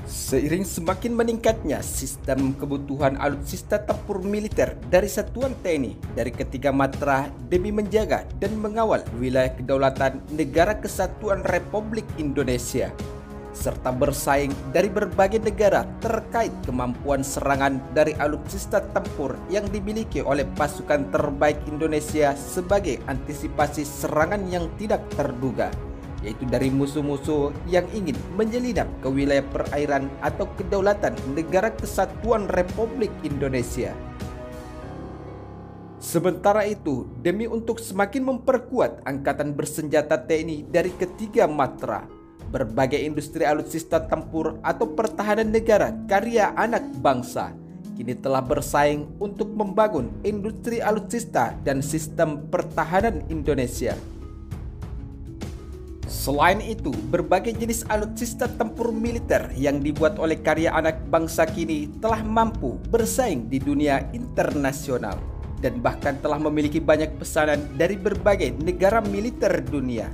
Seiring semakin meningkatnya sistem kebutuhan alutsista tempur militer dari satuan TNI dari ketiga matra demi menjaga dan mengawal wilayah kedaulatan Negara Kesatuan Republik Indonesia, serta bersaing dari berbagai negara terkait kemampuan serangan dari alutsista tempur yang dimiliki oleh pasukan terbaik Indonesia sebagai antisipasi serangan yang tidak terduga, yaitu dari musuh-musuh yang ingin menyelinap ke wilayah perairan atau kedaulatan Negara Kesatuan Republik Indonesia. Sementara itu, demi untuk semakin memperkuat Angkatan Bersenjata TNI dari ketiga matra, berbagai industri alutsista tempur atau pertahanan negara karya anak bangsa kini telah bersaing untuk membangun industri alutsista dan sistem pertahanan Indonesia. Selain itu, berbagai jenis alutsista tempur militer yang dibuat oleh karya anak bangsa kini telah mampu bersaing di dunia internasional dan bahkan telah memiliki banyak pesanan dari berbagai negara militer dunia.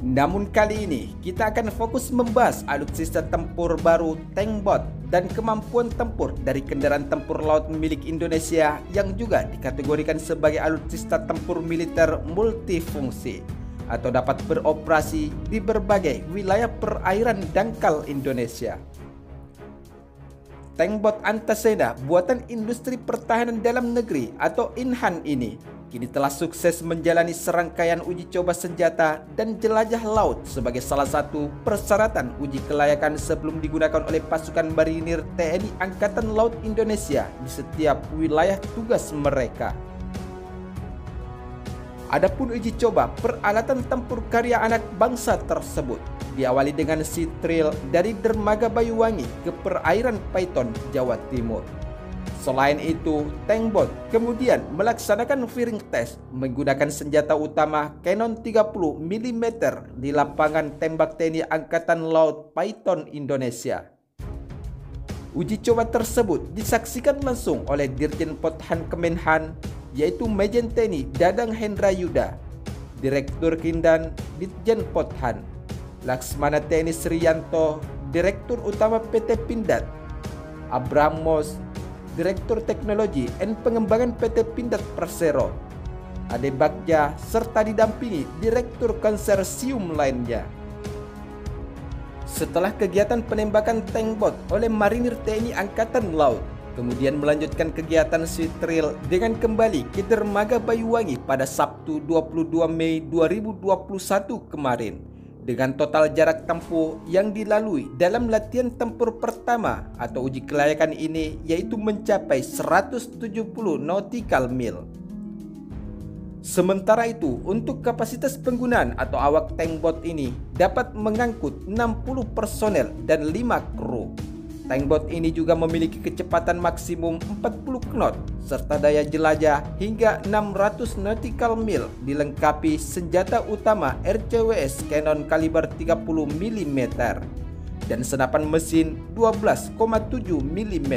Namun kali ini kita akan fokus membahas alutsista tempur baru Tank Bot dan kemampuan tempur dari kendaraan tempur laut milik Indonesia yang juga dikategorikan sebagai alutsista tempur militer multifungsi atau dapat beroperasi di berbagai wilayah perairan dangkal Indonesia. Tank Bot Antasena buatan Industri Pertahanan Dalam Negeri atau INHAN ini kini telah sukses menjalani serangkaian uji coba senjata dan jelajah laut sebagai salah satu persyaratan uji kelayakan sebelum digunakan oleh pasukan marinir TNI Angkatan Laut Indonesia di setiap wilayah tugas mereka. Adapun uji coba peralatan tempur karya anak bangsa tersebut diawali dengan sea trial dari dermaga Bayuwangi ke perairan Paiton, Jawa Timur. Selain itu, Tank Bot kemudian melaksanakan firing test menggunakan senjata utama Cannon 30 mm di lapangan tembak TNI Angkatan Laut Paiton, Indonesia. Uji coba tersebut disaksikan langsung oleh Dirjen Pothan Kemenhan, yaitu Majen TNI Dadang Hendra Yuda, Direktur Kindan Ditjen Pothan, Laksmana TNI Sriyanto, Direktur Utama PT Pindad, Abraham Mos, Direktur Teknologi dan Pengembangan PT Pindad Persero, Ade Bagja, serta didampingi Direktur Konsorsium lainnya. Setelah kegiatan penembakan Tank Bot oleh marinir TNI Angkatan Laut, kemudian melanjutkan kegiatan sea trial dengan kembali ke dermaga Bayuwangi pada Sabtu 22 Mei 2021 kemarin dengan total jarak tempuh yang dilalui dalam latihan tempur pertama atau uji kelayakan ini yaitu mencapai 170 nautical mil. Sementara itu, untuk kapasitas penggunaan atau awak Tank Bot ini dapat mengangkut 60 personel dan 5 kru. Tank Bot ini juga memiliki kecepatan maksimum 40 knot serta daya jelajah hingga 600 nautical mil, dilengkapi senjata utama RCWS Cannon kaliber 30 mm dan senapan mesin 12,7 mm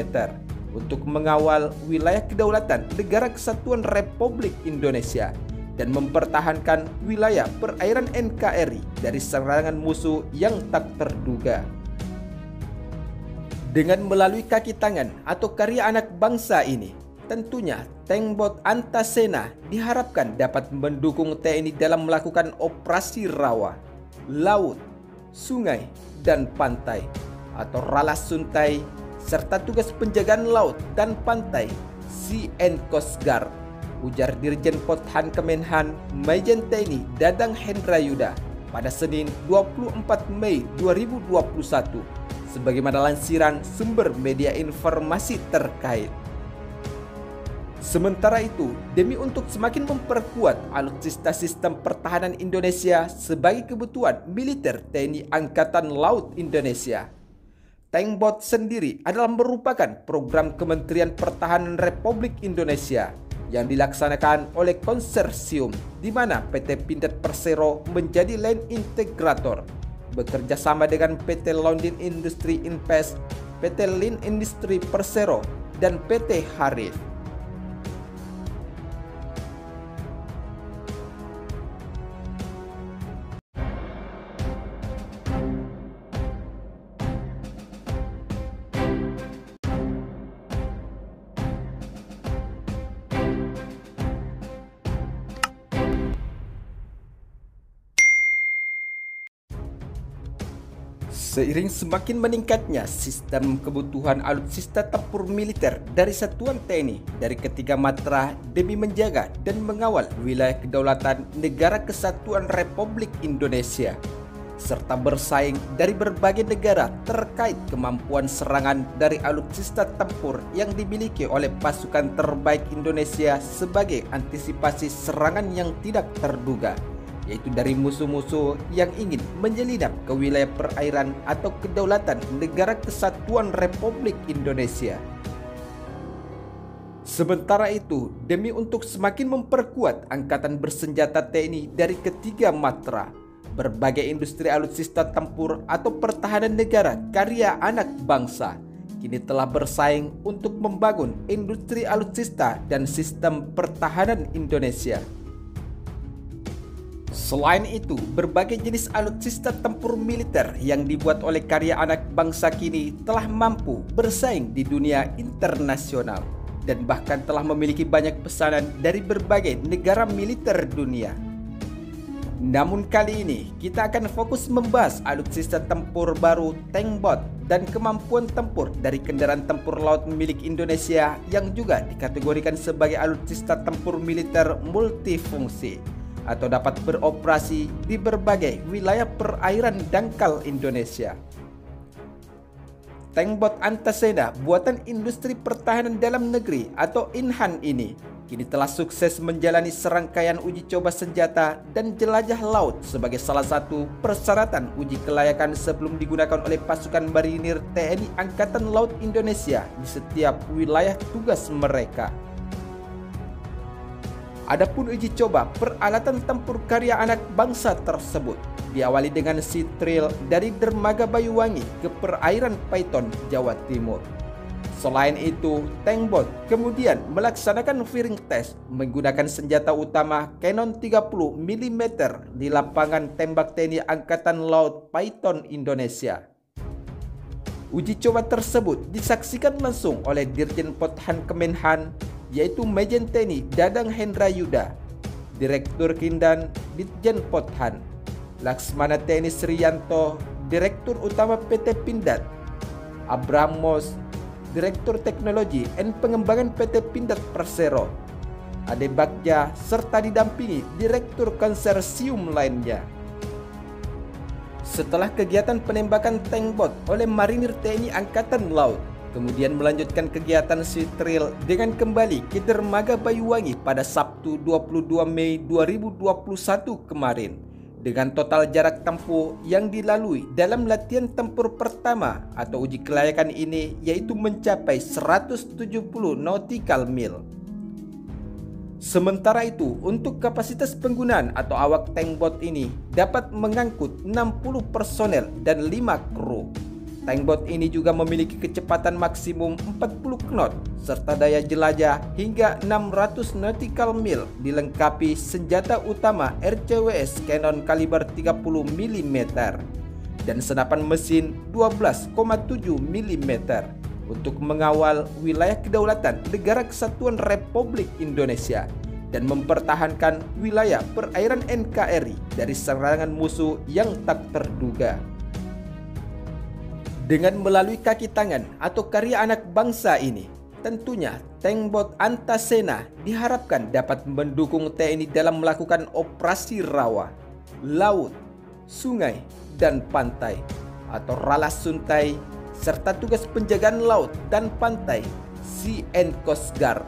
untuk mengawal wilayah kedaulatan Negara Kesatuan Republik Indonesia dan mempertahankan wilayah perairan NKRI dari serangan musuh yang tak terduga. Dengan melalui kaki tangan atau karya anak bangsa ini, tentunya Tank Bot Antasena diharapkan dapat mendukung TNI dalam melakukan operasi rawa, laut, sungai, dan pantai atau ralas suntai, serta tugas penjagaan laut dan pantai Sea and Coast Guard, ujar Dirjen Pothan Kemenhan Majen TNI Dadang Hendra Yuda pada Senin 24 Mei 2021 sebagaimana lansiran sumber media informasi terkait. Sementara itu, demi untuk semakin memperkuat alutsista sistem pertahanan Indonesia sebagai kebutuhan militer TNI Angkatan Laut Indonesia, Tank Bot sendiri adalah merupakan program Kementerian Pertahanan Republik Indonesia yang dilaksanakan oleh konsorsium di mana PT Pindad Persero menjadi land integrator, bekerja sama dengan PT London Industry Invest, PT Lin Industry Persero, dan PT Harif. Seiring semakin meningkatnya sistem kebutuhan alutsista tempur militer dari satuan TNI dari ketiga matra demi menjaga dan mengawal wilayah kedaulatan Negara Kesatuan Republik Indonesia, serta bersaing dari berbagai negara terkait kemampuan serangan dari alutsista tempur yang dimiliki oleh pasukan terbaik Indonesia sebagai antisipasi serangan yang tidak terduga, yaitu dari musuh-musuh yang ingin menyelinap ke wilayah perairan atau kedaulatan Negara Kesatuan Republik Indonesia. Sementara itu, demi untuk semakin memperkuat Angkatan Bersenjata TNI dari ketiga matra, berbagai industri alutsista tempur atau pertahanan negara karya anak bangsa kini telah bersaing untuk membangun industri alutsista dan sistem pertahanan Indonesia. Selain itu, berbagai jenis alutsista tempur militer yang dibuat oleh karya anak bangsa kini telah mampu bersaing di dunia internasional dan bahkan telah memiliki banyak pesanan dari berbagai negara militer dunia. Namun kali ini kita akan fokus membahas alutsista tempur baru Tank Bot dan kemampuan tempur dari kendaraan tempur laut milik Indonesia yang juga dikategorikan sebagai alutsista tempur militer multifungsi atau dapat beroperasi di berbagai wilayah perairan dangkal Indonesia. Tank Bot Antasena buatan Industri Pertahanan Dalam Negeri atau INHAN ini kini telah sukses menjalani serangkaian uji coba senjata dan jelajah laut sebagai salah satu persyaratan uji kelayakan sebelum digunakan oleh pasukan marinir TNI Angkatan Laut Indonesia di setiap wilayah tugas mereka. Adapun uji coba peralatan tempur karya anak bangsa tersebut diawali dengan sea trial dari dermaga Banyuwangi ke perairan Paiton, Jawa Timur. Selain itu, Tank Bot kemudian melaksanakan firing test menggunakan senjata utama Cannon 30 mm di lapangan tembak TNI Angkatan Laut Paiton, Indonesia. Uji coba tersebut disaksikan langsung oleh Dirjen Pothan Kemenhan, yaitu Majen TNI Dadang Hendra Yuda, Direktur Kindan Ditjen Pothan, Laksmana TNI Sriyanto, Direktur Utama PT Pindad, Abramos, Direktur Teknologi dan Pengembangan PT Pindad Persero, Ade Bagja, serta didampingi Direktur Konsorsium lainnya. Setelah kegiatan penembakan Tank Bot oleh marinir TNI Angkatan Laut, kemudian melanjutkan kegiatan sea trial dengan kembali ke dermaga Banyuwangi pada Sabtu 22 Mei 2021 kemarin dengan total jarak tempuh yang dilalui dalam latihan tempur pertama atau uji kelayakan ini yaitu mencapai 170 nautical mil. Sementara itu, untuk kapasitas penggunaan atau awak Tank Bot ini dapat mengangkut 60 personel dan 5 kru. Tank Bot ini juga memiliki kecepatan maksimum 40 knot serta daya jelajah hingga 600 nautical mil, dilengkapi senjata utama RCWS Cannon kaliber 30 mm dan senapan mesin 12,7 mm untuk mengawal wilayah kedaulatan Negara Kesatuan Republik Indonesia dan mempertahankan wilayah perairan NKRI dari serangan musuh yang tak terduga. Dengan melalui kaki tangan atau karya anak bangsa ini, tentunya Tank Bot Antasena diharapkan dapat mendukung TNI dalam melakukan operasi rawa, laut, sungai, dan pantai atau ralas suntai, serta tugas penjagaan laut dan pantai Sea and Coast Guard,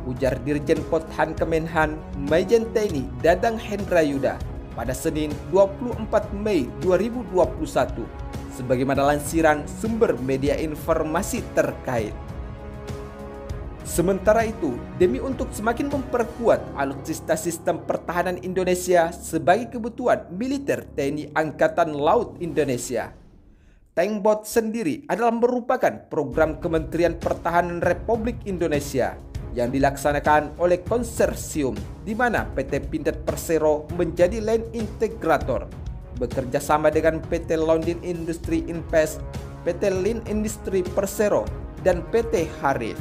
ujar Dirjen Pothan Kemenhan Majen TNI Dadang Hendra Yuda pada Senin 24 Mei 2021. Sebagaimana lansiran sumber media informasi terkait. Sementara itu, demi untuk semakin memperkuat alutsista sistem pertahanan Indonesia sebagai kebutuhan militer TNI Angkatan Laut Indonesia, Tank Bot sendiri adalah merupakan program Kementerian Pertahanan Republik Indonesia yang dilaksanakan oleh konsorsium di mana PT Pindad Persero menjadi land integrator, bekerja sama dengan PT London Industry Invest, PT Lin Industri Persero, dan PT Harif.